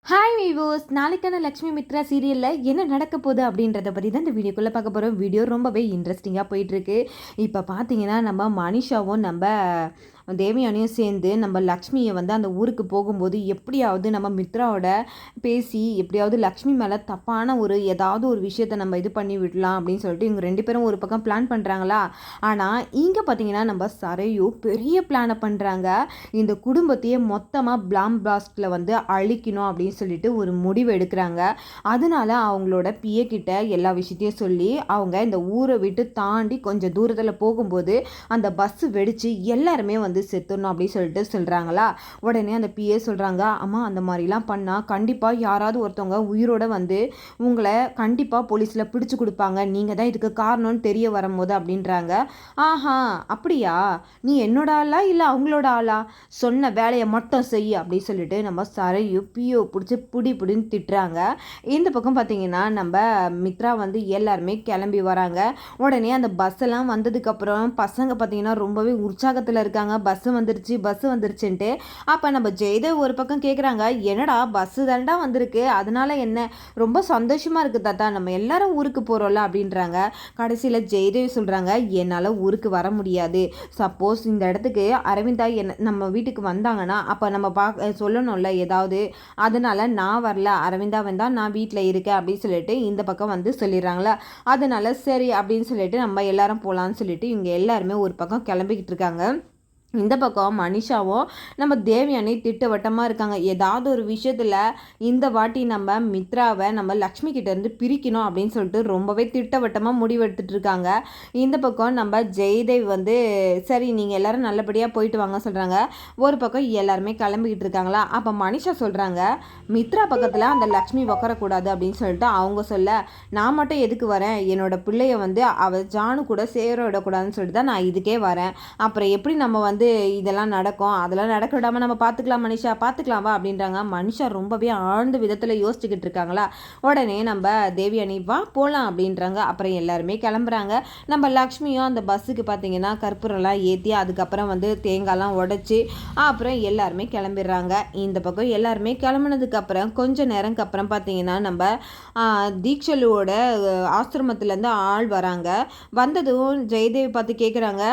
Hi வீவோஸ், நாளைக்கான லக்ஷ்மி மித்ரா சீரியலில் என்ன நடக்க போகுது அப்படின்றத பற்றி தான் இந்த வீடியோக்குள்ளே பார்க்க போகிறோம். வீடியோ ரொம்பவே இன்ட்ரெஸ்டிங்காக போயிட்டுருக்கு. இப்போ பார்த்தீங்கன்னா நம்ம மனிஷாவும் நம்ம தேவயானியும் சேர்ந்து நம்ம லக்ஷ்மியை அந்த ஊருக்கு போகும்போது எப்படியாவது நம்ம மித்ராவோட பேசி எப்படியாவது லக்ஷ்மி மேலே தப்பான ஏதாவது ஒரு விஷயத்தை நம்ம இது பண்ணி விடலாம் அப்படின்னு சொல்லிட்டு இவங்க ரெண்டு பேரும் ஒரு பக்கம் பிளான் பண்ணுறாங்களா. ஆனால் இங்கே பார்த்தீங்கன்னா நம்ம சரையு பெரிய பிளானை பண்ணுறாங்க. இந்த குடும்பத்தையே மொத்தமாக பிளாம் பிளாஸ்டில் அழிக்கணும் அப்படின்னு சொல்லிட்டு ஒரு முடிவு எடுக்கிறாங்க. அதனால அவங்களோட பிஏ கிட்ட எல்லா விஷயத்தையும் சொல்லி அவங்க இந்த ஊரை விட்டு தாண்டி கொஞ்சம் தூரத்தில் போகும்போது அந்த பஸ்ஸு வெடித்து எல்லாருமே செத்துடணும் அப்படின்னு சொல்லிட்டு சொல்கிறாங்களா. உடனே அந்த பிஏ சொல்கிறாங்க, அம்மா அந்த மாதிரிலாம் பண்ணால் கண்டிப்பாக யாராவது ஒருத்தவங்க உயிரோட உங்களை கண்டிப்பாக போலீஸில் பிடிச்சி கொடுப்பாங்க, நீங்கள் தான் இதுக்கு காரணம்னு தெரிய வரும்போது அப்படின்றாங்க. ஆஹா அப்படியா, நீ என்னோட ஆளா இல்லை அவங்களோட ஆளா, சொன்ன வேலையை மட்டும் செய் அப்படின்னு சொல்லிட்டு நம்ம சரையும் பிஓ பிடிச்சி புடின்னு திட்டுறாங்க. இந்த பக்கம் பார்த்தீங்கன்னா நம்ம மித்ரா எல்லாருமே கிளம்பி வராங்க. உடனே அந்த பஸ்ஸெல்லாம் வந்ததுக்கப்புறம் பசங்க பார்த்தீங்கன்னா ரொம்பவே உற்சாகத்தில் இருக்காங்க. பஸ்ஸு வந்துருச்சுன்ட்டு. அப்போ நம்ம ஜெயதேவ் ஒரு பக்கம் கேட்குறாங்க, என்னடா பஸ்ஸு தாண்டா வந்திருக்கு, அதனால என்ன, ரொம்ப சந்தோஷமாக இருக்குது தாத்தா, நம்ம எல்லாரும் ஊருக்கு போகிறோம்ல அப்படின்றாங்க. கடைசியில் ஜெயதேவ் சொல்கிறாங்க, என்னால் ஊருக்கு வர முடியாது, சப்போஸ் இந்த இடத்துக்கு அரவிந்தா நம்ம வீட்டுக்கு வந்தாங்கன்னா அப்போ நம்ம சொல்லணும்ல ஏதாவது, அதனால நான் வரல, அரவிந்தா வந்தால் நான் வீட்டில் இருக்கேன் அப்படின்னு சொல்லிட்டு இந்த பக்கம் சொல்லிடுறாங்களா. அதனால சரி அப்படின்னு சொல்லிட்டு நம்ம எல்லாரும் போகலான்னு சொல்லிட்டு இவங்க எல்லாருமே ஒரு பக்கம் கிளம்பிக்கிட்டு இருக்காங்க. இந்த பக்கம் மனிஷாவும் நம்ம தேவயானி திட்டவட்டமாக இருக்காங்க. ஏதாவது ஒரு விஷயத்தில் இந்த வாட்டி நம்ம மித்ராவை நம்ம லக்ஷ்மி கிட்டேருந்து பிரிக்கணும் அப்படின்னு சொல்லிட்டு ரொம்பவே திட்டவட்டமாக முடிவெடுத்துட்டு இருக்காங்க. இந்த பக்கம் நம்ம ஜெயதேவ் சரி நீங்கள் எல்லோரும் நல்லபடியாக போயிட்டு வாங்க சொல்கிறாங்க. ஒரு பக்கம் எல்லாருமே கிளம்பிக்கிட்டு இருக்காங்களா. அப்போ மனிஷா சொல்கிறாங்க, மித்ரா பக்கத்தில் அந்த லக்ஷ்மி உட்காரக்கூடாது அப்படின்னு சொல்லிட்டு அவங்க சொல்ல, நான் மட்டும் எதுக்கு வரேன், என்னோட பிள்ளைய அவள் ஜானு கூட சேர விடக்கூடாதுன்னு சொல்லிட்டு தான் நான் இதுக்கே வரேன். அப்புறம் எப்படி நம்ம இதெல்லாம் நடக்கும், அதெல்லாம் நடக்க விடாமல் நம்ம பார்த்துக்கலாம் மனிஷா, பார்த்துக்கலாமா அப்படின்றாங்க. மனிஷா ரொம்பவே ஆழ்ந்த விதத்தில் யோசிச்சுக்கிட்டு இருக்காங்களா. உடனே நம்ம தேவயானி வா போகலாம் அப்படின்றாங்க. அப்புறம் எல்லாருமே கிளம்புறாங்க. நம்ம லக்ஷ்மியும் அந்த பஸ்ஸுக்கு பார்த்தீங்கன்னா கற்பூரம்லாம் ஏற்றி அதுக்கப்புறம் தேங்காய்லாம் உடைச்சி அப்புறம் எல்லாருமே கிளம்பிடுறாங்க. இந்த பக்கம் எல்லாருமே கிளம்புனதுக்கப்புறம் கொஞ்சம் நேரம்க்கு அப்புறம் பார்த்தீங்கன்னா நம்ம தீக்ஷலுவோட ஆசிரமத்துலேருந்து ஆள் வராங்க. வந்ததும் ஜெயதேவி பார்த்து கேட்குறாங்க,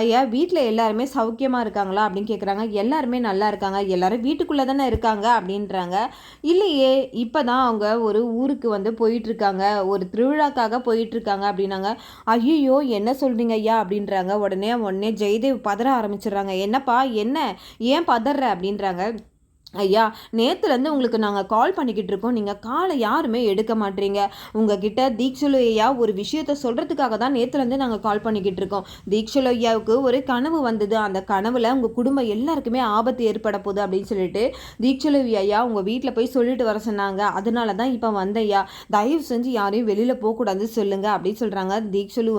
ஐயா வீட்டில் எல்லாருமே சௌக்கியமாக இருக்காங்களா அப்படின்னு கேட்குறாங்க. எல்லாருமே நல்லா இருக்காங்க, எல்லாரும் வீட்டுக்குள்ளே தானே இருக்காங்க அப்படின்றாங்க. இல்லையே, இப்போ தான் அவங்க ஒரு ஊருக்கு போயிட்டுருக்காங்க, ஒரு திருவிழாக்காக போயிட்டுருக்காங்க அப்படின்னாங்க. ஐயோ என்ன சொல்கிறீங்க ஐயா அப்படின்றாங்க. உடனே ஜெயதேவ் பதற ஆரம்பிச்சிடுறாங்க. என்னப்பா என்ன, ஏன் பதற அப்படின்றாங்க. ஐயா நேற்றுலேருந்து உங்களுக்கு நாங்கள் கால் பண்ணிக்கிட்டு இருக்கோம், நீங்கள் காலை யாருமே எடுக்க மாட்டீங்க. உங்ககிட்ட தீக்ஷலு ஐயா ஒரு விஷயத்த சொல்கிறதுக்காக தான் நேற்றுலேருந்து நாங்கள் கால் பண்ணிக்கிட்டு இருக்கோம். தீக்ஷலு ஐயாவுக்கு ஒரு கனவு வந்தது, அந்த கனவில் உங்கள் குடும்பம் எல்லாருக்குமே ஆபத்து ஏற்பட போகுது அப்படின்னு சொல்லிட்டு தீக்ஷலு ஐயா உங்கள் வீட்டில் போய் சொல்லிட்டு வர சொன்னாங்க. அதனால தான் இப்போ வந்தையா, தயவு செஞ்சு யாரையும் வெளியில் போகக்கூடாதுன்னு சொல்லுங்கள் அப்படின்னு சொல்கிறாங்க. தீக்ஷலு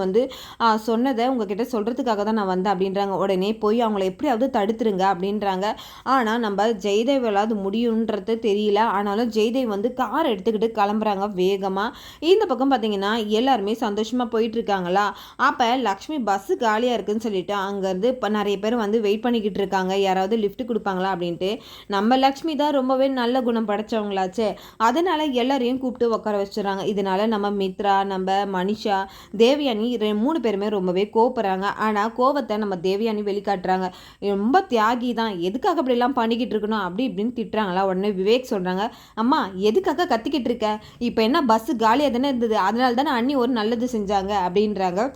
சொன்னதை உங்ககிட்ட சொல்கிறதுக்காக தான் நான் வந்தேன் அப்படின்றாங்க. உடனே போய் அவங்கள எப்படியாவது தடுத்துருங்க அப்படின்றாங்க. ஆனால் நம்ம ஜெயதேவ் அது முடியுன்றது தெரியல. ஆனாலும் ஜெயதேவ் கார் எடுத்துக்கிட்டு கிளம்புறாங்க வேகமாக. இந்த பக்கம் பார்த்தீங்கன்னா எல்லாருமே சந்தோஷமாக போயிட்டு இருக்காங்களா. அப்போ லக்ஷ்மி பஸ்ஸு காலியாக இருக்குன்னு சொல்லிட்டு அங்கேருந்து இப்போ நிறைய பேர் வெயிட் பண்ணிக்கிட்டு இருக்காங்க, யாராவது லிஃப்ட் கொடுப்பாங்களா அப்படின்ட்டு. நம்ம லக்ஷ்மி தான் ரொம்பவே நல்ல குணம் படைச்சவங்களாச்சே, அதனால எல்லாரையும் கூப்பிட்டு உட்கார வச்சுறாங்க. இதனால நம்ம மித்ரா, நம்ம மனிஷா, தேவயானி 3 பேருமே ரொம்பவே கோபப்படுறாங்க. ஆனால் கோபத்தை நம்ம தேவயானி வெளிக்காட்டுறாங்க. ரொம்ப தியாகி தான், எதுக்காக அப்படிலாம் பண்ணிக்கிட்டு இருக்கணும் அப்படி இப்படின்னு திட்டுறாங்களா. உடனே விவேக் சொல்கிறாங்க, அம்மா எதுக்காக கத்திக்கிட்டு இருக்க, இப்போ என்ன பஸ்ஸு காலியாக தானே இருந்தது, அதனால தானே அண்ணி ஒரு நல்லது செஞ்சாங்க அப்படின்றாங்க.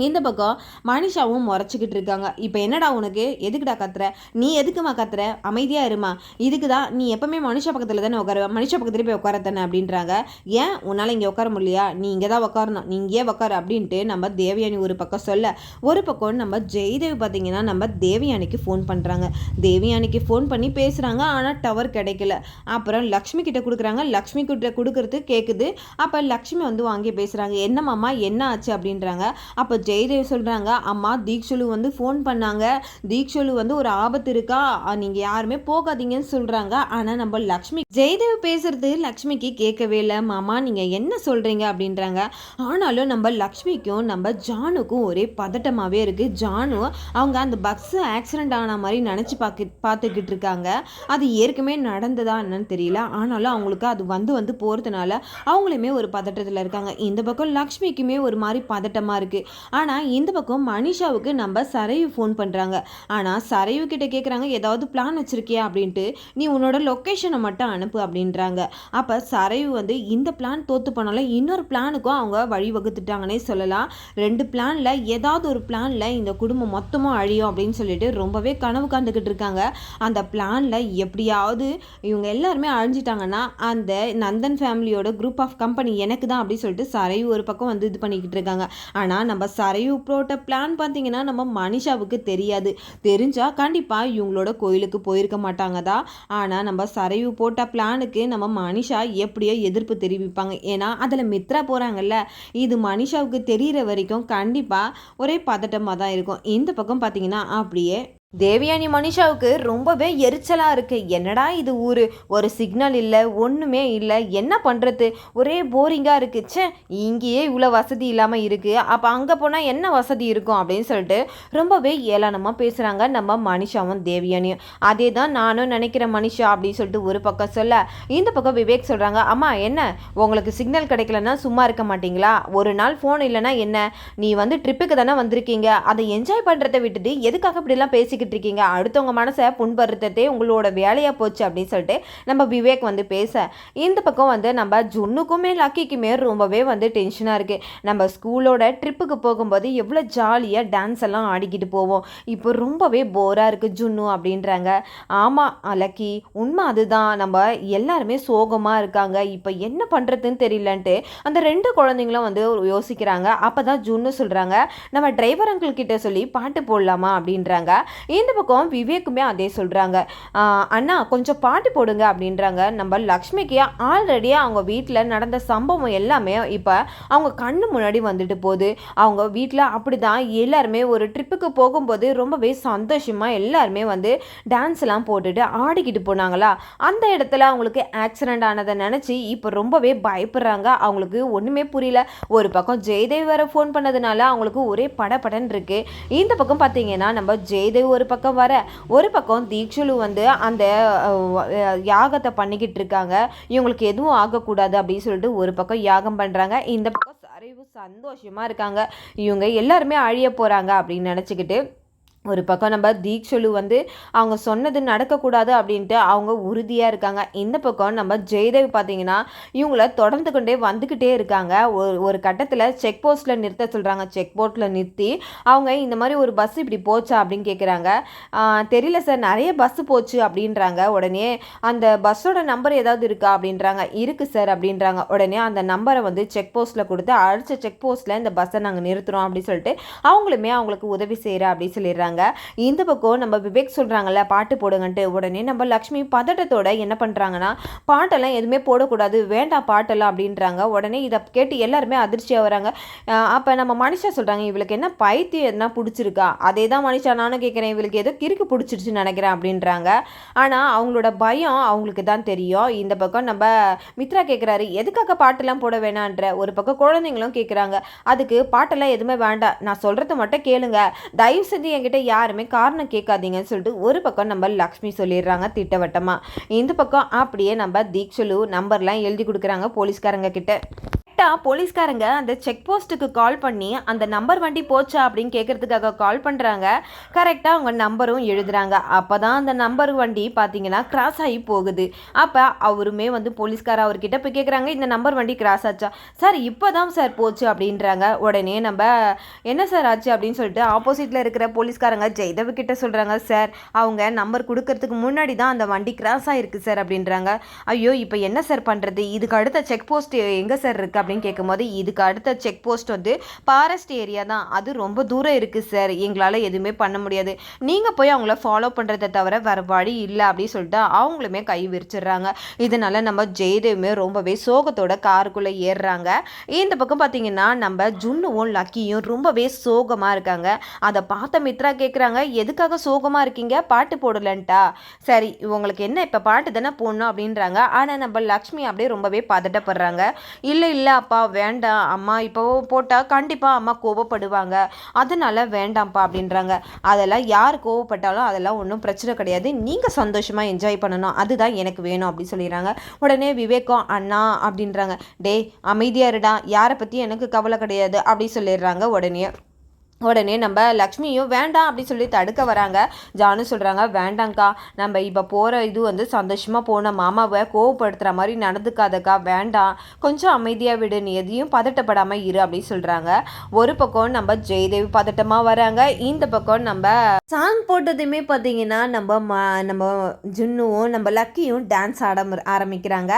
இந்த பக்கம் மனிஷாவும் முறைச்சிக்கிட்டு இருக்காங்க. இப்போ என்னடா உனக்கு, எதுக்குடா கத்துற, நீ எதுக்குமா கத்துற, அமைதியாக இருமா, இதுக்கு தான் நீ எப்பவுமே மனுஷா பக்கத்தில் தானே உட்காருவேன், மனுஷா பக்கத்துலேயே போய் உட்கார தானே அப்படின்றாங்க. ஏன் உன்னால் இங்கே உட்கார முடியலையா, நீ இங்கே தான் உட்காரணும், நீ இங்கே உட்காரு அப்படின்ட்டு நம்ம தேவயானி ஒரு பக்கம் சொல்ல, ஒரு பக்கம் நம்ம ஜெயதேவ் பார்த்தீங்கன்னா நம்ம தேவயானிக்கு ஃபோன் பண்ணுறாங்க. தேவயானிக்கு ஃபோன் பண்ணி பேசுகிறாங்க, ஆனால் டவர் கிடைக்கல. அப்புறம் லக்ஷ்மி கிட்ட கொடுக்குறாங்க, லக்ஷ்மி கிட்ட கொடுக்கறது கேட்குது. அப்போ லக்ஷ்மி வாங்கி பேசுகிறாங்க. என்னம்மாம்மா என்ன ஆச்சு அப்படின்றாங்க. அப்போ ஜெயதேவ் சொல்கிறாங்க, அம்மா தீக்ஷலு வந்து ஃபோன் பண்ணாங்க, தீக்ஷலு வந்து ஒரு ஆபத்து இருக்கா, நீங்கள் யாருமே போகாதீங்கன்னு சொல்கிறாங்க. ஆனால் நம்ம லக்ஷ்மி ஜெயதேவ் பேசுறது லக்ஷ்மிக்கு கேட்கவே இல்லை. மாமா நீங்கள் என்ன சொல்கிறீங்க அப்படின்றாங்க. ஆனாலும் நம்ம லக்ஷ்மிக்கும் நம்ம ஜானுக்கும் ஒரே பதட்டமாகவே இருக்குது. ஜானு அவங்க அந்த பஸ்ஸு ஆக்சிடெண்ட் ஆன மாதிரி நினச்சி பார்த்துக்கிட்டு இருக்காங்க. அது ஏற்கனவே நடந்ததா என்னன்னு தெரியல. ஆனாலும் அவங்களுக்கு அது வந்து போகிறதுனால அவங்களுமே ஒரு பதட்டத்தில் இருக்காங்க. இந்த பக்கம் லக்ஷ்மிக்குமே ஒரு மாதிரி பதட்டமாக இருக்குது. ஆனால் இந்த பக்கம் மனிஷாவுக்கு நம்ம சரையு ஃபோன் பண்ணுறாங்க. ஆனால் சரையு கிட்ட கேட்குறாங்க, ஏதாவது பிளான் வச்சுருக்கியா அப்படின்ட்டு. நீ உன்னோட லொக்கேஷனை மட்டும் அனுப்பு அப்படின்றாங்க. அப்போ சரையு வந்து இந்த பிளான் தோற்று போனாலும் இன்னொரு பிளானுக்கும் அவங்க வழிவகுத்துட்டாங்கன்னே சொல்லலாம். 2 பிளானில் ஏதாவது ஒரு பிளானில் இந்த குடும்பம் மொத்தமும் அழியும் அப்படின்னு சொல்லிட்டு ரொம்பவே கனவு காண்டுக்கிட்டு இருக்காங்க. அந்த பிளானில் எப்படியாவது இவங்க எல்லாருமே அழிஞ்சிட்டாங்கன்னா அந்த நந்தன் ஃபேமிலியோட குரூப் ஆஃப் கம்பெனி எனக்கு தான் அப்படின்னு சொல்லிட்டு சரையு ஒரு பக்கம் வந்து இது பண்ணிக்கிட்டு இருக்காங்க. ஆனால் நம்ம சரையு போட்ட பிளான் பார்த்தீங்கன்னா நம்ம மனிஷாவுக்கு தெரியாது. தெரிஞ்சால் கண்டிப்பாக இவங்களோட கோயிலுக்கு போயிருக்க மாட்டாங்க தான். ஆனால் நம்ம சரையு போட்ட பிளானுக்கு நம்ம மனிஷா எப்படியோ எதிர்ப்பு தெரிவிப்பாங்க. ஏன்னா அதில் மித்ரா போகிறாங்கல்ல, இது மனிஷாவுக்கு தெரிகிற வரைக்கும் கண்டிப்பாக ஒரே பதட்டமாக தான் இருக்கும். இந்த பக்கம் பார்த்தீங்கன்னா அப்படியே தேவயானி மனிஷாவுக்கு ரொம்பவே எரிச்சலாக இருக்குது. என்னடா இது ஊர், ஒரு சிக்னல் இல்லை, ஒன்றுமே இல்லை, என்ன பண்ணுறது, ஒரே போரிங்காக இருக்குது. சே, இங்கேயே இவ்வளோ வசதி இல்லாமல் இருக்குது, அப்போ அங்கே போனால் என்ன வசதி இருக்கும் அப்படின்னு சொல்லிட்டு ரொம்பவே ஏளனமாக பேசுகிறாங்க நம்ம மனிஷாவும் தேவயானியும். அதே தான் நானும் நினைக்கிறேன் மனிஷா அப்படின்னு சொல்லிட்டு ஒரு பக்கம் சொல்ல, இந்த பக்கம் விவேக் சொல்கிறாங்க, அம்மா என்ன உங்களுக்கு சிக்னல் கிடைக்கலன்னா சும்மா இருக்க மாட்டிங்களா, ஒரு நாள் ஃபோன் இல்லைன்னா என்ன, நீ வந்து ட்ரிப்புக்கு தானே வந்திருக்கீங்க, அதை என்ஜாய் பண்ணுறதை விட்டுட்டு எதுக்காக இப்படிலாம் பேசிக்கிட்டு இருக்கீங்க, அடுத்தவங்க மனசை புண்படுத்ததே உங்களோட வேலையா போச்சு அப்படின்னு சொல்லிட்டு நம்ம விவேக் வந்து பேச, இந்த பக்கம் வந்து நம்ம ஜுன்னுக்குமே லக்கிக்குமே ரொம்பவே வந்து டென்ஷனாக இருக்குது. நம்ம ஸ்கூலோட ட்ரிப்புக்கு போகும்போது எவ்வளோ ஜாலியாக டான்ஸ் எல்லாம் ஆடிக்கிட்டு போவோம், இப்போ ரொம்பவே போராக இருக்குது ஜுன்னு அப்படின்றாங்க. ஆமாம் லக்கி, உண்மை அதுதான், நம்ம எல்லாருமே சோகமாக இருக்காங்க, இப்போ என்ன பண்ணுறதுன்னு தெரியலன்ட்டு அந்த 2 குழந்தைங்களும் வந்து யோசிக்கிறாங்க. அப்போ தான் ஜுன்னு சொல்கிறாங்க, நம்ம டிரைவர் அங்கிள் கிட்ட சொல்லி பாட்டு போடலாமா அப்படின்றாங்க. இந்த பக்கம் விவேக்குமே அதே சொல்கிறாங்க, அண்ணா கொஞ்சம் பாட்டு போடுங்க அப்படின்றாங்க. நம்ம லக்ஷ்மிக்கு ஆல்ரெடி அவங்க வீட்டில் நடந்த சம்பவம் எல்லாமே இப்போ அவங்க கண்ணு முன்னாடி வந்துட்டு போகுது. அவங்க வீட்டில் அப்படி தான் எல்லாருமே ஒரு ட்ரிப்புக்கு போகும்போது ரொம்பவே சந்தோஷமாக எல்லாருமே வந்து டான்ஸ் எல்லாம் போட்டுட்டு ஆடிக்கிட்டு போனாங்களா, அந்த இடத்துல அவங்களுக்கு ஆக்சிடெண்ட் ஆனதை நினச்சி இப்போ ரொம்பவே பயப்படுறாங்க. அவங்களுக்கு ஒன்றுமே புரியல. ஒரு பக்கம் ஜெயதேவ் வேறு ஃபோன் பண்ணதுனால அவங்களுக்கு ஒரே படபடன்னு இருக்குது. இந்த பக்கம் பார்த்தீங்கன்னா நம்ம ஜெயதேவ் ஒரு பக்கம் வர, ஒரு பக்கம் தீக்ஷலு வந்து அந்த யாகத்தை பண்ணிக்கிட்டு இருக்காங்க. இவங்களுக்கு எதுவும் ஆகக்கூடாது அப்படின்னு சொல்லிட்டு ஒரு பக்கம் யாகம் பண்ணுறாங்க. இந்த பக்கம் சரைவு சந்தோஷமாக இருக்காங்க. இவங்க எல்லாருமே அழிய போகிறாங்க அப்படின்னு நினச்சிக்கிட்டு ஒரு பக்கம் நம்ம தீக்ஷலு வந்து அவங்க சொன்னது நடக்கக்கூடாது அப்படின்ட்டு அவங்க உறுதியாக இருக்காங்க. இந்த பக்கம் நம்ம ஜெயதேவ் பார்த்தீங்கன்னா இவங்கள தொடர்ந்து கொண்டே வந்துக்கிட்டே இருக்காங்க. ஒரு கட்டத்தில் செக் போஸ்ட்டில் நிறுத்த சொல்கிறாங்க. செக் போஸ்ட்டில் நிறுத்தி அவங்க இந்த மாதிரி ஒரு பஸ் இப்படி போச்சா அப்படின்னு கேட்குறாங்க. தெரியல சார், நிறைய பஸ்ஸு போச்சு அப்படின்றாங்க. உடனே அந்த பஸ்ஸோட நம்பர் ஏதாவது இருக்கா அப்படின்றாங்க. இருக்குது சார் அப்படின்றாங்க. உடனே அந்த நம்பரை வந்து செக் போஸ்ட்டில் கொடுத்து அடுத்த செக் போஸ்ட்டில் இந்த பஸ்ஸை நாங்கள் நிறுத்துகிறோம் அப்படின்னு சொல்லிட்டு அவங்களுமே அவங்களுக்கு உதவி செய்கிறேன் அப்படின்னு சொல்லிடுறாங்க. இந்த பக்கம் நம்ம விவேக் சொல்கிறாங்கல்ல பாட்டு போடுங்கன்ட்டு, உடனே நம்ம லக்ஷ்மி பதட்டத்தோட என்ன பண்ணுறாங்கன்னா, பாட்டெல்லாம் எதுவுமே போடக்கூடாது, வேண்டாம் பாட்டெல்லாம் அப்படின்றாங்க. உடனே இதை கேட்டு எல்லாருமே அதிர்ச்சியாக வராங்க. அப்போ நம்ம மனிஷா சொல்கிறாங்க, இவளுக்கு என்ன பைத்தியம் எதுனா பிடிச்சிருக்கா, அதே தான் மனிஷா நானும் கேட்குறேன், இவளுக்கு ஏதோ கிறுக்கு பிடிச்சிருச்சுன்னு நினைக்கிறேன் அப்படின்றாங்க. ஆனால் அவங்களோட பயம் அவங்களுக்கு தான் தெரியும். இந்த பக்கம் நம்ம மித்ரா கேட்குறாரு, எதுக்காக பாட்டெல்லாம் போட வேணான்ற. ஒரு பக்கம் குழந்தைங்களும் கேட்குறாங்க, அதுக்கு பாட்டெல்லாம் எதுவுமே வேண்டாம், நான் சொல்கிறத மட்டும் கேளுங்க, தயவு செஞ்சு என்கிட்ட யாருமே காரணம் கேட்காதீங்கன்னு சொல்லிட்டு ஒரு பக்கம் நம்ம லக்ஷ்மி சொல்லிடுறாங்க திட்டவட்டமாக. இந்த பக்கம் அப்படியே நம்ம தீக்ஷலு நம்பர்லாம் எழுதி கொடுக்குறாங்க போலீஸ்காரங்க கிட்ட. போலீஸ்காரங்க அந்த செக் போஸ்ட்டுக்கு கால் பண்ணி அந்த நம்பர் வண்டி போச்சா அப்படின்னு கேட்கறதுக்காக கால் பண்ணுறாங்க. கரெக்டாக அவங்க நம்பரும் எழுதுறாங்க. அப்போ தான் அந்த நம்பர் வண்டி பார்த்தீங்கன்னா கிராஸ் ஆகி போகுது. அப்போ அவருமே வந்து போலீஸ்கார அவர்கிட்ட போய் கேட்குறாங்க, இந்த நம்பர் வண்டி கிராஸ் ஆச்சா சார், இப்போ தான் சார் போச்சு அப்படின்றாங்க. உடனே நம்ம என்ன சார் ஆச்சு அப்படின்னு சொல்லிட்டு ஆப்போசிட்டில் இருக்கிற போலீஸ்காரங்க ஜெயதேவ் கிட்ட சொல்கிறாங்க, சார் அவங்க நம்பர் கொடுக்கறதுக்கு முன்னாடி தான் அந்த வண்டி கிராஸ் ஆகிருக்கு சார் அப்படின்றாங்க. ஐயோ இப்போ என்ன சார் பண்ணுறது, இதுக்கு அடுத்த செக் போஸ்ட் எங்கே சார் இருக்குது அப்படின்னு கேட்கும்போது, இதுக்கு அடுத்த செக் போஸ்ட் வந்து ஃபாரஸ்ட் ஏரியா தான், அது ரொம்ப தூரம் இருக்குது சார், எங்களால் எதுவுமே பண்ண முடியாது, நீங்கள் போய் அவங்கள ஃபாலோ பண்ணுறதை தவிர வேறு வழி இல்லை அப்படின்னு சொல்லிட்டு அவங்களுமே கை விரிச்சிடுறாங்க. இதனால நம்ம ஜெயதேவுமே ரொம்பவே சோகத்தோட காருக்குள்ளே ஏறுறாங்க. இந்த பக்கம் பார்த்தீங்கன்னா நம்ம ஜுன்னுவும் லக்கியும் ரொம்பவே சோகமாக இருக்காங்க. அதை பார்த்த மித்ரா கேட்குறாங்க, எதுக்காக சோகமாக இருக்கீங்க, பாட்டு போடலன்ட்டா, சரி உங்களுக்கு என்ன இப்போ பாட்டு தானே போடணும் அப்படின்றாங்க. ஆனால் நம்ம லக்ஷ்மி அப்படியே ரொம்பவே பதட்டப்படுறாங்க. இல்லை இல்லை அப்பா வேண்டாம், அம்மா இப்போ போட்டால் கண்டிப்பாக அம்மா கோபப்படுவாங்க, அதனால் வேண்டாம்ப்பா அப்படின்றாங்க. அதெல்லாம் யார் கோவப்பட்டாலும் அதெல்லாம் ஒன்றும் பிரச்சனை கிடையாது, நீங்கள் சந்தோஷமாக என்ஜாய் பண்ணணும், அதுதான் எனக்கு வேணும் அப்படின்னு சொல்லிடுறாங்க. உடனே விவேகம் அண்ணா அப்படின்றாங்க. டே அமைதியாக இருடா, யாரை பற்றி எனக்கு கவலை கிடையாது அப்படி சொல்லிடுறாங்க. உடனே நம்ம லக்ஷ்மியும் வேண்டாம் அப்படின்னு சொல்லி தடுக்க வராங்க. ஜானு சொல்கிறாங்க, வேண்டாங்க்கா, நம்ம இப்போ போகிற இது வந்து சந்தோஷமாக போன மாமாவை கோவப்படுத்துகிற மாதிரி நடந்துக்காதக்கா, வேண்டாம், கொஞ்சம் அமைதியாக விடு, நீ எதையும் பதட்டப்படாமல் இரு அப்படின்னு சொல்கிறாங்க. ஒரு பக்கம் நம்ம ஜெயதேவி பதட்டமாக வராங்க. இந்த பக்கம் நம்ம சாங் போட்டதுமே பார்த்தீங்கன்னா நம்ம ஜுன்னுவும் நம்ம லக்கியும் டான்ஸ் ஆட ஆரம்பிக்கிறாங்க.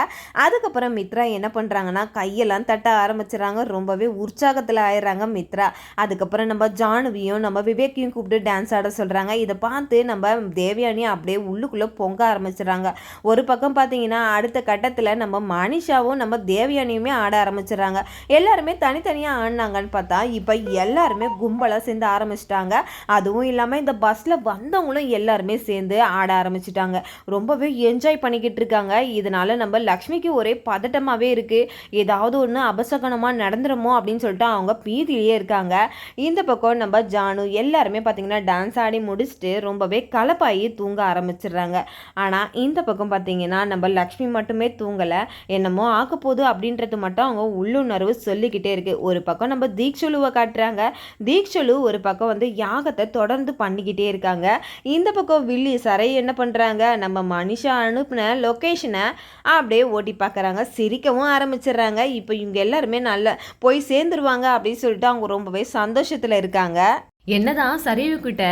அதுக்கப்புறம் மித்ரா என்ன பண்ணுறாங்கன்னா கையெல்லாம் தட்ட ஆரம்பிச்சிடறாங்க. ரொம்பவே உற்சாகத்தில் ஆயிடுறாங்க மித்ரா. அதுக்கப்புறம் நம்ம ஜானுவியும் நம்ம விவேக்கையும் கூப்பிட்டு டான்ஸ் ஆட சொல்கிறாங்க. இதை பார்த்து நம்ம தேவயானியும் அப்படியே உள்ளுக்குள்ளே பொங்க ஆரம்பிச்சிடுறாங்க. ஒரு பக்கம் பார்த்தீங்கன்னா அடுத்த கட்டத்தில் நம்ம மனிஷாவும் நம்ம தேவயானியுமே ஆட ஆரம்பிச்சிடுறாங்க. எல்லாருமே தனித்தனியாக ஆடினாங்கன்னு பார்த்தா இப்போ எல்லாருமே கும்பலாக சேர்ந்து ஆரம்பிச்சிட்டாங்க. அதுவும் இல்லாமல் இந்த பஸ்ஸில் வந்தவங்களும் எல்லாருமே சேர்ந்து ஆட ஆரம்பிச்சிட்டாங்க. ரொம்பவே என்ஜாய் பண்ணிக்கிட்டு இருக்காங்க. இதனால நம்ம லக்ஷ்மிக்கு ஒரே பதட்டமாகவே இருக்குது, ஏதாவது ஒன்று அபசகனமாக நடந்துருமோ அப்படின்னு சொல்லிட்டு அவங்க பீதியிலேயே இருக்காங்க. இந்த பக்கம் நம்ம ஜானு எல்லாருமே பார்த்தீங்கன்னா டான்ஸ் ஆடி முடிச்சுட்டு ரொம்பவே கலப்பாகி தூங்க ஆரம்பிச்சிடுறாங்க. ஆனால் இந்த பக்கம் பார்த்தீங்கன்னா நம்ம லக்ஷ்மி மட்டுமே தூங்கலை, என்னமோ ஆக்க போகுது அப்படின்றது மட்டும் அவங்க உள்ளுணர்வு சொல்லிக்கிட்டே இருக்குது. ஒரு பக்கம் நம்ம தீக்ஷலுவை காட்டுறாங்க. தீக்ஷலு ஒரு பக்கம் வந்து யாகத்தை தொடர்ந்து பண்ணிக்கிட்டே இருக்காங்க. இந்த பக்கம் வில்லி சரை என்ன பண்ணுறாங்க, நம்ம மனிஷா அனுப்பின லொக்கேஷனை அப்படியே ஓட்டி பார்க்குறாங்க. சிரிக்கவும் ஆரம்பிச்சிடுறாங்க. இப்போ இவங்க எல்லாருமே நல்லா போய் சேர்ந்துருவாங்க அப்படின்னு சொல்லிட்டு அவங்க ரொம்பவே சந்தோஷத்தில் இருக்காங்க. என்னதான் சரிவுக்கிட்ட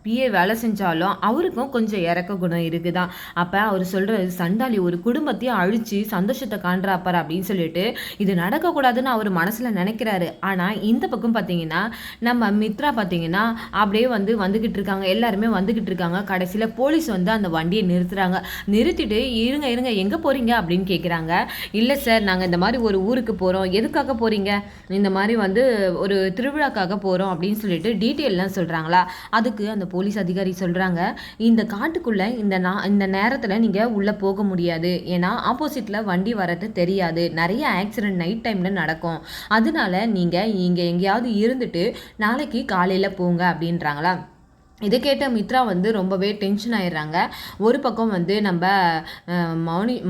பிஏ வேலை செஞ்சாலும் அவருக்கும் கொஞ்சம் இறக்க குணம் இருக்குதான். அப்போ அவர் சொல்கிற சண்டாளி ஒரு குடும்பத்தையும் அழித்து சந்தோஷத்தை காண்றாப்பார் அப்படின்னு சொல்லிட்டு இது நடக்கக்கூடாதுன்னு அவர் மனசில் நினைக்கிறாரு. ஆனால் இந்த பக்கம் பார்த்தீங்கன்னா நம்ம மித்ரா பார்த்தீங்கன்னா அப்படியே வந்துக்கிட்டு இருக்காங்க. எல்லாருமே வந்துக்கிட்டு இருக்காங்க. கடைசியில் போலீஸ் வந்து அந்த வண்டியை நிறுத்துகிறாங்க. நிறுத்திட்டு இருங்க எங்கே போகிறீங்க அப்படின்னு கேட்குறாங்க. இல்லை சார், நாங்கள் இந்த மாதிரி ஒரு ஊருக்கு போகிறோம். எதுக்காக போகிறீங்க, இந்த மாதிரி ஒரு திருவிழாக்காக போகிறோம் அப்படின்னு சொல்லிட்டு டீட்டெயிலாம் சொல்கிறாங்களா. அதுக்கு அந்த போலீஸ் அதிகாரி சொல்கிறாங்க, இந்த காட்டுக்குள்ளே இந்த நேரத்தில் நீங்கள் உள்ளே போக முடியாது, ஏன்னா ஆப்போசிட்டில் வண்டி வரது தெரியாது, நிறைய ஆக்சிடென்ட் நைட் டைமில் நடக்கும், அதனால நீங்கள் இங்கே எங்கேயாவது இருந்துட்டு நாளைக்கு காலையில் போங்க அப்படின்றாங்களா. இதை கேட்ட மித்ரா ரொம்பவே டென்ஷன் ஆயிடுறாங்க. ஒரு பக்கம் நம்ம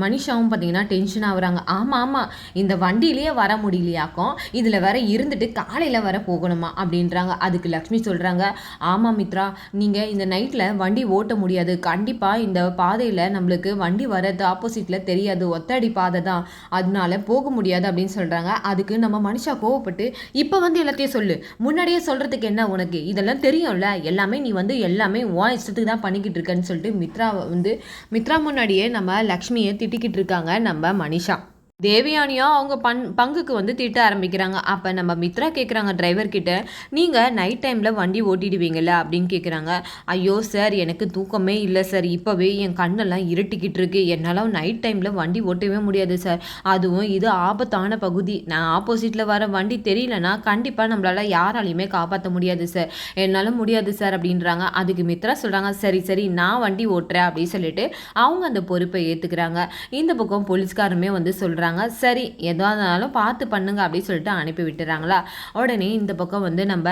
மனிஷாவும் பார்த்தீங்கன்னா டென்ஷன் ஆகுறாங்க. ஆமாம், இந்த வண்டியிலேயே வர முடியலையாக்கும், இதில் வேற இருந்துட்டு காலையில் வர போகணுமா அப்படின்றாங்க. அதுக்கு லக்ஷ்மி சொல்கிறாங்க, ஆமாம் மித்ரா, நீங்கள் இந்த நைட்டில் வண்டி ஓட்ட முடியாது, கண்டிப்பாக இந்த பாதையில் நம்மளுக்கு வண்டி வர்றது ஆப்போசிட்டில் தெரியாது, ஒத்தடி பாதை தான், அதனால போக முடியாது அப்படின்னு சொல்கிறாங்க. அதுக்கு நம்ம மனிஷா கோவப்பட்டு, இப்போ எல்லாத்தையும் சொல்லு, முன்னாடியே சொல்கிறதுக்கு என்ன உனக்கு, இதெல்லாம் தெரியும்ல, எல்லாமே நீ எல்லாமே உன் இஷ்டத்துக்கு தான் பண்ணிக்கிட்டு இருக்கேன்னு சொல்லிட்டு மித்ரா முன்னாடியே நம்ம லக்ஷ்மியை திட்டிக்கிட்டு இருக்காங்க நம்ம மனிஷா. தேவயானியா அவங்க பங்குக்கு திட்ட ஆரம்பிக்கிறாங்க. அப்போ நம்ம மித்ரா கேட்குறாங்க டிரைவர்கிட்ட, நீங்கள் நைட் டைமில் வண்டி ஓட்டிடுவீங்கள்ல அப்படின்னு கேட்குறாங்க. ஐயோ சார், எனக்கு தூக்கமே இல்லை சார், இப்போவே என் கண்ணெல்லாம் இருட்டிக்கிட்டு இருக்கு, என்னால் நைட் டைமில் வண்டி ஓட்டவே முடியாது சார், அதுவும் இது ஆபத்தான பகுதி, நான் ஆப்போசிட்டில் வர வண்டி தெரியலனா கண்டிப்பாக நம்மளால் யாராலையுமே காப்பாற்ற முடியாது சார், என்னால் முடியாது சார் அப்படின்றாங்க. அதுக்கு மித்ரா சொல்கிறாங்க, சரி நான் வண்டி ஓட்டுறேன் அப்படின்னு சொல்லிட்டு அவங்க அந்த பொறுப்பை ஏற்றுக்கிறாங்க. இந்த பக்கம் போலீஸ்காரமே சொல்கிறாங்க, சரி எதானாலும் பார்த்து பண்ணுங்க அப்படின்னு சொல்லிட்டு அனுப்பி விட்டுறாங்களா. உடனே இந்த பக்கம் நம்ம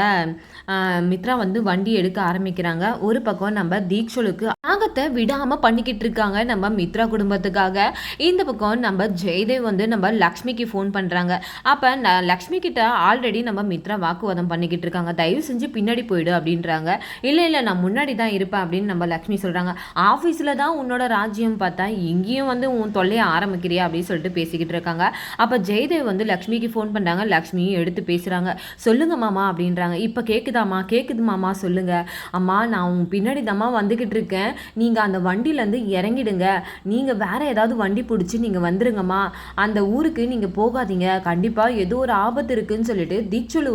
மித்ரா வண்டி எடுக்க ஆரம்பிக்கிறாங்க. ஒரு பக்கம் நம்ம தீக்ஷலுக்கு ஆகத்தை விடாம பண்ணிக்கிட்டு இருக்காங்க நம்ம மித்ரா குடும்பத்துக்காக. இந்த பக்கம் நம்ம ஜெயதேவ் நம்ம லக்ஷ்மிக்கு ஃபோன் பண்றாங்க. அப்ப லக்ஷ்மி கிட்ட ஆல்ரெடி நம்ம மித்ரா வாக்குவாதம் பண்ணிக்கிட்டு இருக்காங்க. தயவு செஞ்சு பின்னாடி போயிடு அப்படின்றாங்க. இல்லை நான் முன்னாடி தான் இருப்பேன் அப்படின்னு நம்ம லக்ஷ்மி சொல்றாங்க. ஆஃபீஸில் தான் உன்னோட ராஜ்யம் பார்த்தா இங்கேயும் உன் தொல்லையை ஆரம்பிக்கிறியா அப்படின்னு சொல்லிட்டு பேசிக்கிட்டு பேசிக்கிட்டு இருக்காங்க. அப்போ ஜெயதேவ் வந்து லக்ஷ்மிக்கு ஃபோன் பண்ணுறாங்க. லக்ஷ்மியும் எடுத்து பேசுகிறாங்க. சொல்லுங்க மாமா அப்படின்றாங்க. இப்போ கேட்குதாம்மா? கேட்குது மாமா, சொல்லுங்க. அம்மா நான் உன் பின்னாடி தாம்மா வந்துக்கிட்டு இருக்கேன். நீங்கள் அந்த வண்டியிலேருந்து இறங்கிடுங்க. நீங்கள் வேறு ஏதாவது வண்டி பிடிச்சி நீங்கள் வந்துருங்கம்மா. அந்த ஊருக்கு நீங்கள் போகாதீங்க. கண்டிப்பாக ஏதோ ஒரு ஆபத்து இருக்குதுன்னு சொல்லிட்டு தீட்சுலு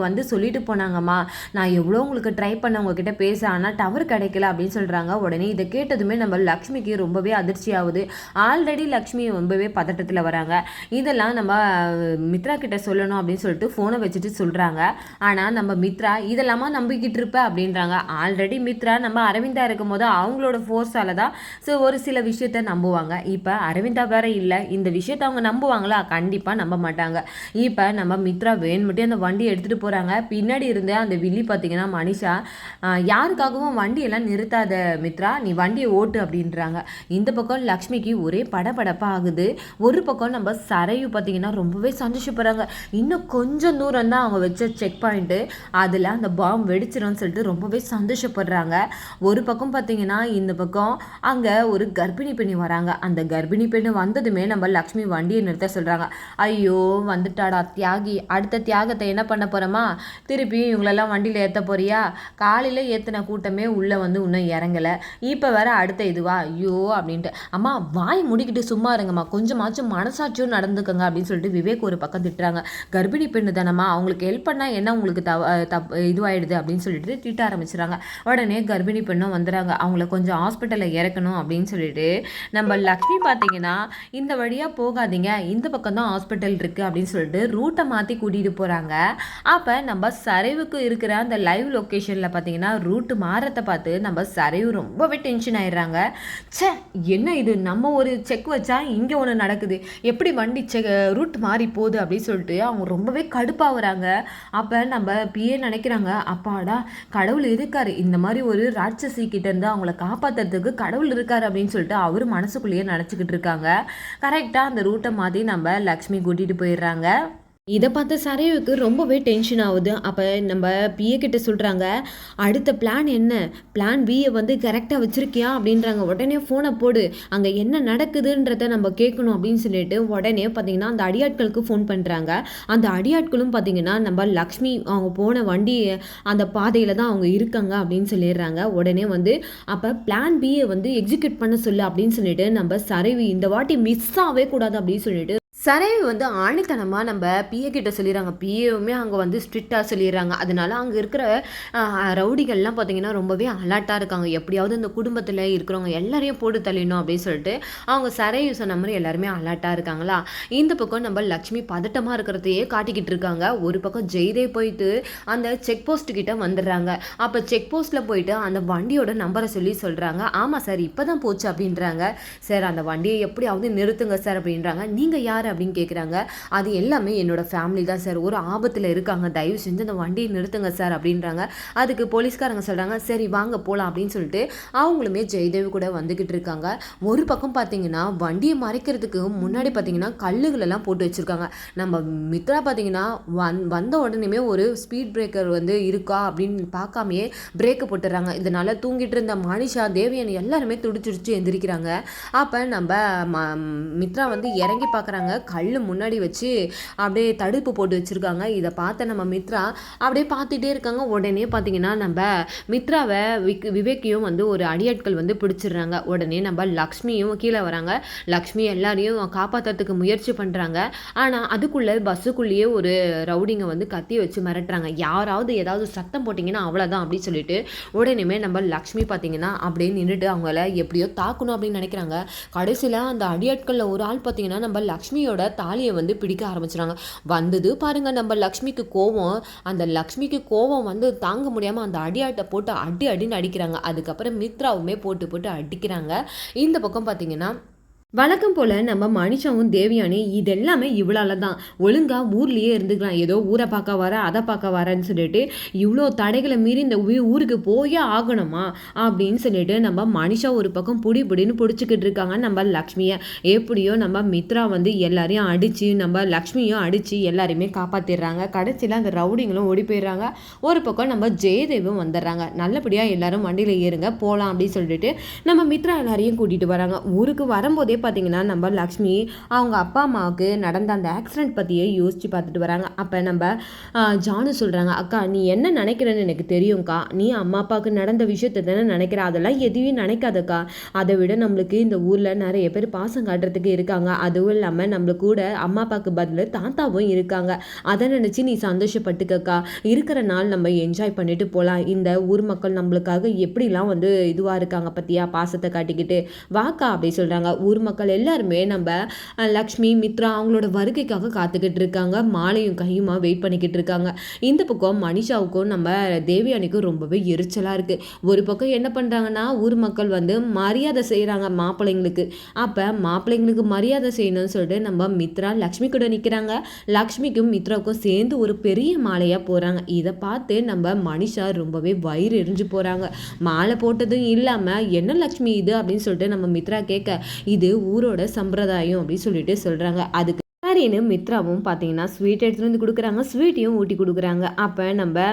வந்து சொல்லிட்டு போனாங்கம்மா. நான் எவ்வளோ உங்களுக்கு ட்ரை பண்ண உங்ககிட்ட பேச, ஆனால் டவர் கிடைக்கல அப்படின்னு சொல்கிறாங்க. உடனே இதை கேட்டதுமே நம்ம லக்ஷ்மிக்கு ரொம்பவே அதிர்ச்சி ஆகுது. ஆல்ரெடி லக்ஷ்மி ரொம்பவே பதட்டத்தில் வராங்க. இதெல்லாம் நம்ம மித்ரா கிட்ட சொல்லணும் அப்படின்னு சொல்லிட்டு ஃபோனை வச்சுட்டு சொல்கிறாங்க. ஆனால் நம்ம மித்ரா இதெல்லாமா நம்பிக்கிட்டு இருப்ப அப்படின்றாங்க. ஆல்ரெடி மித்ரா நம்ம அரவிந்தா இருக்கும் போது அவங்களோட ஃபோர்ஸால தான் ஒரு சில விஷயத்த நம்புவாங்க. இப்போ அரவிந்தா வேற இல்லை, இந்த விஷயத்த அவங்க நம்புவாங்களா? கண்டிப்பாக நம்ப மாட்டாங்க. இப்போ நம்ம மித்ரா வேணும்ட்டு அந்த வண்டியை எடுத்துகிட்டு போகிறாங்க. பின்னாடி இருந்து அந்த வில்லி பார்த்தீங்கன்னா மனிஷா, யாருக்காகவும் வண்டியெல்லாம் நிறுத்தாத மித்ரா, நீ வண்டியை ஓட்டு அப்படின்றாங்க. இந்த பக்கம் லக்ஷ்மிக்கு ஒரே படபடப்பாக ஆகுது. ஒரு பக்கம் நம்ம சரையு பார்த்தீங்கன்னா ரொம்பவே சந்தோஷப்படுறாங்க. இன்னும் கொஞ்சம் தூரம் தான் அவங்க வச்ச செக் பாயிண்ட்டு, அதில் அந்த பாம் வெடிச்சிடும்னு சொல்லிட்டு ரொம்பவே சந்தோஷப்படுறாங்க. ஒரு பக்கம் பார்த்தீங்கன்னா இந்த பக்கம் அங்கே ஒரு கர்ப்பிணி பெண்ணு வராங்க. அந்த கர்ப்பிணி பெண்ணு வந்ததுமே நம்ம லக்ஷ்மி வண்டியை நிறுத்த சொல்கிறாங்க. ஐயோ வந்துட்டாடா தியாகி, அடுத்த தியாகத்தை என்ன பண்ண போகிறோமா? திருப்பியும் இவங்களெல்லாம் வண்டியில் ஏற்ற போறியா? காலையில் ஏற்றின கூட்டமே உள்ளே வந்து இன்னும் இறங்கலை, இப்போ வேற அடுத்த இதுவா? ஐயோ அப்படின்ட்டு. அம்மா வாய் முடிக்கிட்டு சும்மா இருங்கம்மா, கொஞ்சமாச்சும் மனசாட்சியும் நடந்துக்கங்க அப்படின்னு சொல்லிட்டு விவேக் ஒரு பக்கம் திட்டுறாங்க. கர்ப்பிணி பெண்ணு தானம்மா, அவங்களுக்கு ஹெல்ப் பண்ணால் என்ன உங்களுக்கு இதுவாயிடுது அப்படின்னு சொல்லிட்டு திட்ட ஆரம்பிச்சுறாங்க. உடனே கர்ப்பிணி பெண்ணும் வந்துடுறாங்க. அவங்கள கொஞ்சம் ஹாஸ்பிட்டலில் இறக்கணும் அப்படின்னு சொல்லிட்டு நம்ம லக்ஷ்மி பார்த்தீங்கன்னா இந்த வழியாக போகாதீங்க, இந்த பக்கம் தான் ஹாஸ்பிட்டல் இருக்குது அப்படின்னு சொல்லிட்டு ரூட்டை மாற்றி கூட்டிகிட்டு போகிறாங்க. அப்போ நம்ம சரைவுக்கு இருக்கிற அந்த லைவ் லொக்கேஷனில் பார்த்தீங்கன்னா ரூட்டு மாறத்தை பார்த்து நம்ம சரைவு ரொம்பவே டென்ஷன் ஆயிடுறாங்க. சே என்ன இது, நம்ம ஒரு செக் வச்சா இங்கே ஒன்று நடக்குது, எப்படி வண்டி ரூட் மாறி போகுது அப்படின்னு சொல்லிட்டு அவங்க ரொம்பவே கடுப்பாகிறாங்க. அப்போ நம்ம பிஏ நினைக்கிறாங்க, அப்பாடா கடவுள் இருக்காரு, இந்த மாதிரி ஒரு ராட்சசி கிட்ட இருந்து அவங்கள காப்பாற்றுறதுக்கு கடவுள் இருக்காரு அப்படின்னு சொல்லிட்டு அவர் மனசுக்குள்ளேயே நினச்சிக்கிட்டு இருக்காங்க. கரெக்டாக அந்த ரூட்டை மாதிரி நம்ம லக்ஷ்மி கூட்டிகிட்டு போயிடுறாங்க. இதை பார்த்த சரையுக்கு ரொம்பவே டென்ஷன் ஆகுது. அப்போ நம்ம பிஏ கிட்ட சொல்கிறாங்க, அடுத்த பிளான் என்ன? பிளான் பியை வந்து கரெக்டாக வச்சுருக்கியா அப்படின்றாங்க. உடனே ஃபோனை போடு, அங்கே என்ன நடக்குதுன்றத நம்ம கேட்கணும் அப்படின்னு சொல்லிட்டு உடனே பார்த்திங்கன்னா அந்த அடியாட்களுக்கு ஃபோன் பண்ணுறாங்க. அந்த அடியாட்களும் பார்த்திங்கன்னா நம்ம லக்ஷ்மி அவங்க போன வண்டி அந்த பாதையில் தான் அவங்க இருக்காங்க அப்படின்னு சொல்லிடுறாங்க. உடனே வந்து அப்போ பிளான் பியை வந்து எக்ஸிக்யூட் பண்ண சொல்லு அப்படின்னு சொல்லிட்டு நம்ம சரைவி இந்த வாட்டி மிஸ் ஆகவே கூடாது அப்படின்னு சொல்லிட்டு சரைவி வந்து ஆணித்தனமாக நம்ம பிஏ கிட்ட சொல்லிடுறாங்க. பிஏவுமே அங்கே வந்து ஸ்ட்ரிக்டாக சொல்லிடுறாங்க. அதனால அங்கே இருக்கிற ரவுடிகள்லாம் பார்த்தீங்கன்னா ரொம்பவே அலர்ட்டாக இருக்காங்க. எப்படியாவது இந்த குடும்பத்தில் இருக்கிறவங்க எல்லாரையும் போட்டு தள்ளிடணும் அப்படின்னு சொல்லிட்டு அவங்க சரைவி சொன்ன மாதிரி எல்லாருமே அலர்ட்டாக இருக்காங்களா. இந்த பக்கம் நம்ம லக்ஷ்மி பதட்டமாக இருக்கிறதையே காட்டிக்கிட்டு இருக்காங்க. ஒரு பக்கம் ஜெய்தே போயிட்டு அந்த செக் போஸ்ட் கிட்ட வந்துடுறாங்க. அப்போ செக் போஸ்ட்டில் போயிட்டு அந்த வண்டியோட நம்பரை சொல்கிறாங்க. ஆமாம் சார் இப்போ தான் போச்சு அப்படின்றாங்க. சார் அந்த வண்டியை எப்படியாவது நிறுத்துங்க சார் அப்படின்றாங்க. நீங்கள் யார் அப்படின்னு கேட்குறாங்க. அது எல்லாமே என்னோட ஃபேமிலி தான் சார், ஒரு ஆபத்தில் இருக்காங்க, தயவு செஞ்சு அந்த வண்டியை நிறுத்துங்க சார் அப்படின்றாங்க. அதுக்கு போலீஸ்காரங்க சொல்கிறாங்க, சரி வாங்க போகலாம் அப்படின்னு சொல்லிட்டு அவங்களுமே ஜெயதேவ் கூட வந்துக்கிட்டு இருக்காங்க. ஒரு பக்கம் பார்த்தீங்கன்னா வண்டியை மறைக்கிறதுக்கு முன்னாடி பார்த்தீங்கன்னா கல்லுகளெல்லாம் போட்டு வச்சுருக்காங்க. நம்ம மித்ரா பார்த்தீங்கன்னா வந்த உடனேமே ஒரு ஸ்பீட் பிரேக்கர் வந்து இருக்கா அப்படின்னு பார்க்காமையே பிரேக்கை போட்டுறாங்க. இதனால் தூங்கிட்டு இருந்த மனிஷா தேவியன் எல்லாருமே துடிச்சுடிச்சு எந்திரிக்கிறாங்க. அப்போ நம்ம மித்ரா வந்து இறங்கி பார்க்குறாங்க. கல் முன்னாடி வச்சு அப்படியே தடுப்பு போட்டு வச்சுருக்காங்க. இதை பார்த்த நம்ம மித்ரா அப்படியே பார்த்துட்டே இருக்காங்க. உடனே பார்த்தீங்கன்னா நம்ம மித்ராவை விவேக்கையும் வந்து ஒரு அடியாட்கள் வந்து பிடிச்சிடுறாங்க. உடனே நம்ம லக்ஷ்மியும் கீழே வராங்க. லக்ஷ்மி எல்லாரையும் காப்பாற்றுறதுக்கு முயற்சி பண்ணுறாங்க. ஆனால் அதுக்குள்ளே பஸ்ஸுக்குள்ளேயே ஒரு ரவுடிங்க வந்து கத்தி வச்சு மிரட்டுறாங்க. யாராவது ஏதாவது சத்தம் போட்டிங்கன்னா அவ்வளோதான் அப்படின்னு சொல்லிட்டு உடனேமே நம்ம லக்ஷ்மி பார்த்தீங்கன்னா அப்படியே நின்றுட்டு அவங்கள எப்படியோ தாக்கணும் அப்படின்னு நினைக்கிறாங்க. கடைசியில் அந்த அடியாட்களில் ஒரு ஆள் பார்த்தீங்கன்னா நம்ம லக்ஷ்மியோட தாலியை வந்து பிடிக்க ஆரம்பிச்சுறாங்க. வந்தது பாருங்க நம்ம லக்ஷ்மிக்கு கோவம். அந்த லக்ஷ்மிக்கு கோவம் வந்து தாங்க முடியாமல் அந்த அடியாட்டை போட்டு அடின்னு அடிக்கிறாங்க. அதுக்கப்புறம் மித்ராவுமே போட்டு அடிக்கிறாங்க. இந்த பக்கம் பார்த்தீங்கன்னா வழக்கம் போல் நம்ம மனுஷாவும் தேவியானி இதெல்லாமே இவ்வளால தான், ஒழுங்காக ஊர்லேயே இருந்துக்கலாம், ஏதோ ஊரை பார்க்க வர அதை பார்க்க வரேன்னு சொல்லிட்டு இவ்வளோ தடைகளை மீறி இந்த ஊருக்கு போயே ஆகணுமா அப்படின்னு சொல்லிட்டு நம்ம மனுஷா ஒரு பக்கம் புடின்னு பிடிச்சிக்கிட்டு இருக்காங்க நம்ம லக்ஷ்மியை. எப்படியோ நம்ம மித்ரா வந்து எல்லாரையும் அடித்து நம்ம லக்ஷ்மியும் அடித்து எல்லாரையுமே காப்பாற்றிடுறாங்க. கடைசியில் அந்த ரவுடிங்களும் ஓடி போயிடுறாங்க. ஒரு பக்கம் நம்ம ஜெயதேவும் வந்துடுறாங்க. நல்லபடியாக எல்லாரும் வண்டியில் ஏறுங்க போகலாம் அப்படின்னு சொல்லிட்டு நம்ம மித்ரா எல்லாரையும் கூட்டிகிட்டு வராங்க. ஊருக்கு வரும்போதே பார்த்தீங்கன்னா நம்ம லக்ஷ்மி அவங்க அப்பா அம்மாவுக்கு நடந்த அந்த ஆக்சிடென்ட் பற்றியே யோசித்து பார்த்துட்டு வராங்க. அப்போ நம்ம ஜானு சொல்கிறாங்க, அக்கா நீ என்ன நினைக்கிறேன்னு எனக்கு தெரியும்க்கா, நீ அம்மா அப்பாவுக்கு நடந்த விஷயத்தை தானே நினைக்கிற, அதெல்லாம் எதுவும் நினைக்காதக்கா. அதை விட நம்மளுக்கு இந்த ஊரில் நிறைய பேர் பாசம் காட்டுறதுக்கு இருக்காங்க, அதுவும் இல்லாமல் நம்மளு கூட அம்மா அப்பாவுக்கு பதில் தாத்தாவும் இருக்காங்க. அதை நினச்சி நீ சந்தோஷப்பட்டுக்கக்கா. இருக்கிற நாள் நம்ம என்ஜாய் பண்ணிட்டு போகலாம். இந்த ஊர் மக்கள் நம்மளுக்காக எப்படிலாம் இதுவாக இருக்காங்க பற்றியா, பாசத்தை காட்டிக்கிட்டு வாக்கா அப்படி சொல்கிறாங்க. ஊர் மக்கள் எல்லாருமே நம்ம லக்ஷ்மி மித்ரா அவங்களோட வருகைக்காக காத்துக்கிட்டு இருக்காங்க. மாலையும் கையுமா வெயிட் பண்ணிக்கிட்டு இருக்காங்க. இந்த பக்கம் மனிஷாவுக்கும் நம்ம தேவயானிக்கும் ரொம்பவே எரிச்சலாக இருக்குது. ஒரு பக்கம் என்ன பண்ணுறாங்கன்னா ஊர் மக்கள் மரியாதை செய்கிறாங்க மாப்பிள்ளைங்களுக்கு. அப்போ மாப்பிள்ளைங்களுக்கு மரியாதை செய்யணும்னு சொல்லிட்டு நம்ம மித்ரா லக்ஷ்மி கூட நிற்கிறாங்க. லக்ஷ்மிக்கும் மித்ராவுக்கும் சேர்ந்து ஒரு பெரிய மாலையாக போகிறாங்க. இதை பார்த்து நம்ம மனிஷா ரொம்பவே வயிறு எரிஞ்சு போகிறாங்க. மாலை போட்டதும் இல்லாமல் என்ன லக்ஷ்மி இது அப்படின்னு சொல்லிட்டு நம்ம மித்ரா கேட்க, இது ஊரோட சம்பிரதாயம் அப்படின்னு சொல்லிட்டு சொல்கிறாங்க. அதுக்கு சரின்னு மித்ராவும் பார்த்தீங்கன்னா ஸ்வீட் எடுத்துகிட்டு வந்து கொடுக்குறாங்க. ஸ்வீட்டையும் ஊட்டி கொடுக்குறாங்க. அப்போ நம்ம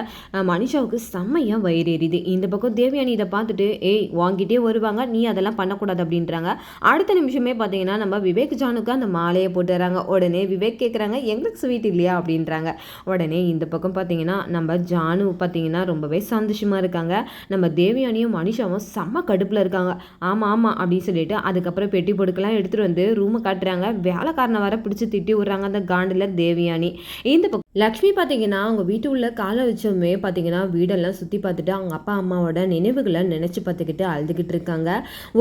மனிஷாவுக்கு செம்மையாக வயிறு எரியுது. இந்த பக்கம் தேவயானி இதை பார்த்துட்டு ஏய் வாங்கிட்டே வருவாங்க, நீ அதெல்லாம் பண்ணக்கூடாது அப்படின்றாங்க. அடுத்த நிமிஷமே பார்த்தீங்கன்னா நம்ம விவேக் ஜானுக்கு அந்த மாலையை போட்டுறாங்க. உடனே விவேக் கேட்குறாங்க எங்களுக்கு ஸ்வீட் இல்லையா அப்படின்றாங்க. உடனே இந்த பக்கம் பார்த்தீங்கன்னா நம்ம ஜானு பார்த்தீங்கன்னா ரொம்பவே சந்தோஷமாக இருக்காங்க. நம்ம தேவயானியும் மனிஷாவும் செம்ம கடுப்பில் இருக்காங்க. ஆமாம் அப்படின்னு சொல்லிட்டு அதுக்கப்புறம் பெட்டி பொடுக்கெல்லாம் எடுத்துகிட்டு வந்து ரூமை காட்டுறாங்க. வேலைக்காரனை வர பிடிச்சி திட்டி விடுறாங்க அந்த காண்டில் தேவயானி. இந்த பக்கம் லக்ஷ்மி பார்த்தீங்கன்னா அவங்க வீட்டு உள்ள காலை வச்சோமே பார்த்தீங்கன்னா வீடெல்லாம் சுற்றி பார்த்துட்டு அவங்க அப்பா அம்மாவோட நினைவுகளை நினச்சி பார்த்துக்கிட்டு அழுதுகிட்டு இருக்காங்க.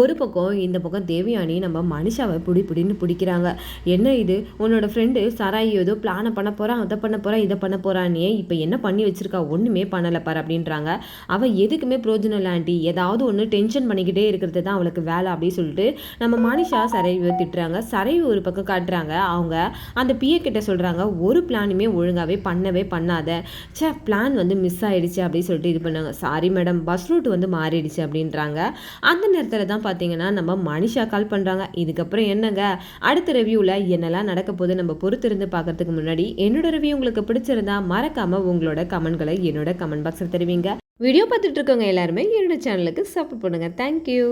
ஒரு பக்கம் இந்த பக்கம் தேவயானி நம்ம மனிஷாவை பிடின்னு பிடிக்கிறாங்க. என்ன இது, உன்னோட ஃப்ரெண்டு சராய் ஏதோ பிளானை பண்ண போகிறான், அதை பண்ண போகிறான், இதை பண்ண போகிறானே, இப்போ என்ன பண்ணி வச்சிருக்கா, ஒன்றுமே பண்ணலை பாரு அப்படின்றாங்க. அவள் எதுக்குமே பிரோஜனம் இல்லை ஆண்டி, ஏதாவது ஒன்று டென்ஷன் பண்ணிக்கிட்டே இருக்கிறது தான் அவளுக்கு வேலை அப்படின்னு சொல்லிட்டு நம்ம மனிஷா சரைவை திட்டுறாங்க. சரைவு ஒரு பக்கம் காட்டுறாங்க. அவங்க அந்த பிஏ கிட்ட சொல்கிறாங்க, ஒரு பிளானுமே ஒழுங்காகவே பண்ணவே பண்ணாத, பிளான் மிஸ் ஆகிடுச்சு அப்படின்னு சொல்லிட்டு இது பண்ணாங்க. சாரி மேடம், பஸ் ரூட் மாறிடுச்சு அப்படின்றாங்க. அந்த நேரத்தில் தான் பார்த்தீங்கன்னா நம்ம மனிஷா கால் பண்ணுறாங்க. இதுக்கப்புறம் என்னங்க அடுத்த ரிவ்யூவில் என்னெல்லாம் நடக்க போது நம்ம பொறுத்திருந்து பார்க்கறதுக்கு முன்னாடி என்னோட ரிவ்யூ உங்களுக்கு பிடிச்சிருந்தா மறக்காமல் உங்களோட கமெண்ட்களை என்னோட கமெண்ட் பாக்ஸில் தெரிவிங்க. வீடியோ பார்த்துட்டு இருக்கவங்க எல்லாருமே என்னோட சேனலுக்கு சப்போர்ட் பண்ணுங்கள். தேங்க்யூ.